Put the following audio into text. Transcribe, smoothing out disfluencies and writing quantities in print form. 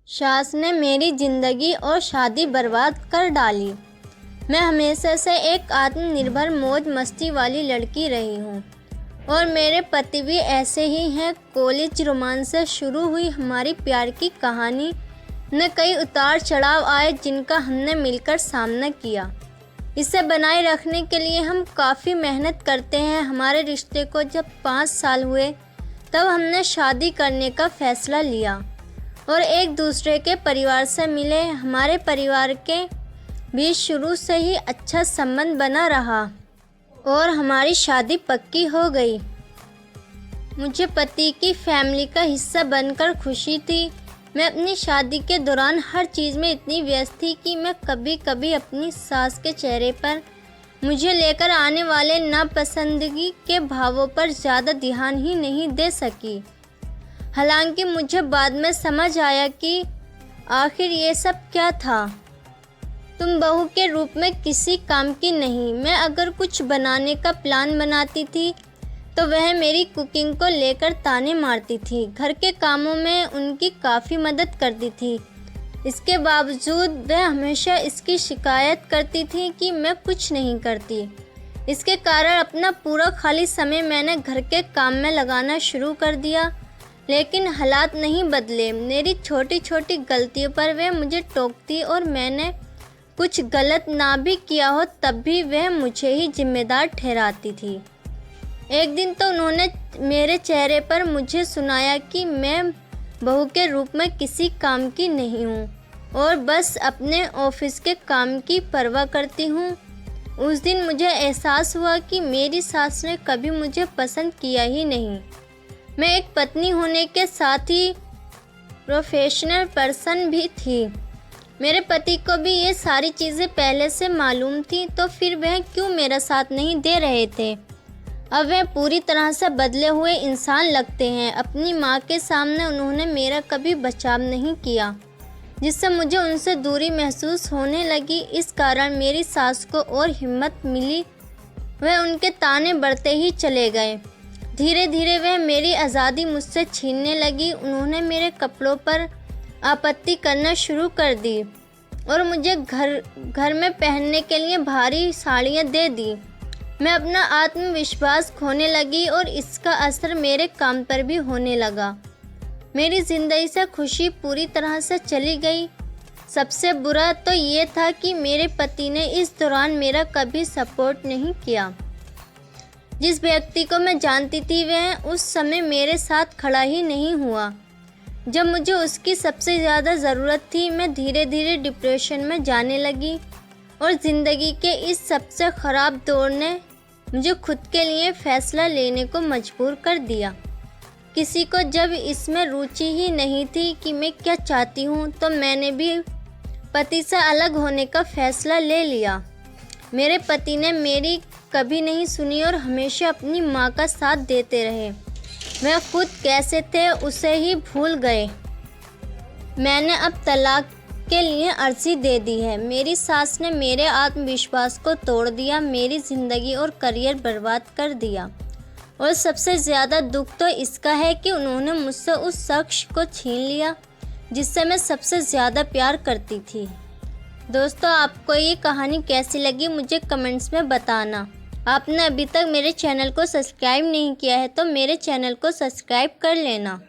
सास ने मेरी ज़िंदगी और शादी बर्बाद कर डाली। मैं हमेशा से एक आत्मनिर्भर मौज मस्ती वाली लड़की रही हूँ और मेरे पति भी ऐसे ही हैं। कॉलेज रोमांस से शुरू हुई हमारी प्यार की कहानी में कई उतार चढ़ाव आए जिनका हमने मिलकर सामना किया। इसे बनाए रखने के लिए हम काफ़ी मेहनत करते हैं। हमारे रिश्ते को जब 5 साल हुए तब हमने शादी करने का फ़ैसला लिया और एक दूसरे के परिवार से मिले। हमारे परिवार के बीच शुरू से ही अच्छा संबंध बना रहा और हमारी शादी पक्की हो गई। मुझे पति की फैमिली का हिस्सा बनकर खुशी थी। मैं अपनी शादी के दौरान हर चीज़ में इतनी व्यस्त थी कि मैं कभी कभी अपनी सास के चेहरे पर मुझे लेकर आने वाले नापसंदगी के भावों पर ज़्यादा ध्यान ही नहीं दे सकी। हालांकि मुझे बाद में समझ आया कि आखिर ये सब क्या था। तुम बहू के रूप में किसी काम की नहीं। मैं अगर कुछ बनाने का प्लान बनाती थी तो वह मेरी कुकिंग को लेकर ताने मारती थी। घर के कामों में उनकी काफ़ी मदद करती थी। इसके बावजूद वह हमेशा इसकी शिकायत करती थी कि मैं कुछ नहीं करती। इसके कारण अपना पूरा खाली समय मैंने घर के काम में लगाना शुरू कर दिया, लेकिन हालात नहीं बदले। मेरी छोटी छोटी गलतियों पर वह मुझे टोकती और मैंने कुछ गलत ना भी किया हो तब भी वह मुझे ही जिम्मेदार ठहराती थी। एक दिन तो उन्होंने मेरे चेहरे पर मुझे सुनाया कि मैं बहू के रूप में किसी काम की नहीं हूँ और बस अपने ऑफिस के काम की परवाह करती हूँ। उस दिन मुझे एहसास हुआ कि मेरी सास ने कभी मुझे पसंद किया ही नहीं। मैं एक पत्नी होने के साथ ही प्रोफेशनल पर्सन भी थी। मेरे पति को भी ये सारी चीज़ें पहले से मालूम थी, तो फिर वह क्यों मेरा साथ नहीं दे रहे थे। अब वह पूरी तरह से बदले हुए इंसान लगते हैं। अपनी माँ के सामने उन्होंने मेरा कभी बचाव नहीं किया, जिससे मुझे उनसे दूरी महसूस होने लगी। इस कारण मेरी सास को और हिम्मत मिली। वह उनके ताने बढ़ते ही चले गए। धीरे धीरे वह मेरी आज़ादी मुझसे छीनने लगी। उन्होंने मेरे कपड़ों पर आपत्ति करना शुरू कर दी और मुझे घर में पहनने के लिए भारी साड़ियाँ दे दी। मैं अपना आत्मविश्वास खोने लगी और इसका असर मेरे काम पर भी होने लगा। मेरी ज़िंदगी से खुशी पूरी तरह से चली गई। सबसे बुरा तो ये था कि मेरे पति ने इस दौरान मेरा कभी सपोर्ट नहीं किया। जिस व्यक्ति को मैं जानती थी वह उस समय मेरे साथ खड़ा ही नहीं हुआ जब मुझे उसकी सबसे ज़्यादा ज़रूरत थी। मैं धीरे धीरे डिप्रेशन में जाने लगी और ज़िंदगी के इस सबसे ख़राब दौर ने मुझे खुद के लिए फ़ैसला लेने को मजबूर कर दिया। किसी को जब इसमें रुचि ही नहीं थी कि मैं क्या चाहती हूँ, तो मैंने भी पति से अलग होने का फ़ैसला ले लिया। मेरे पति ने मेरी कभी नहीं सुनी और हमेशा अपनी माँ का साथ देते रहे। वह खुद कैसे थे उसे ही भूल गए। मैंने अब तलाक के लिए अर्जी दे दी है। मेरी सास ने मेरे आत्मविश्वास को तोड़ दिया, मेरी ज़िंदगी और करियर बर्बाद कर दिया। और सबसे ज़्यादा दुख तो इसका है कि उन्होंने मुझसे उस शख्स को छीन लिया जिससे मैं सबसे ज़्यादा प्यार करती थी। दोस्तों, आपको ये कहानी कैसी लगी मुझे कमेंट्स में बताना। आपने अभी तक मेरे चैनल को सब्सक्राइब नहीं किया है तो मेरे चैनल को सब्सक्राइब कर लेना।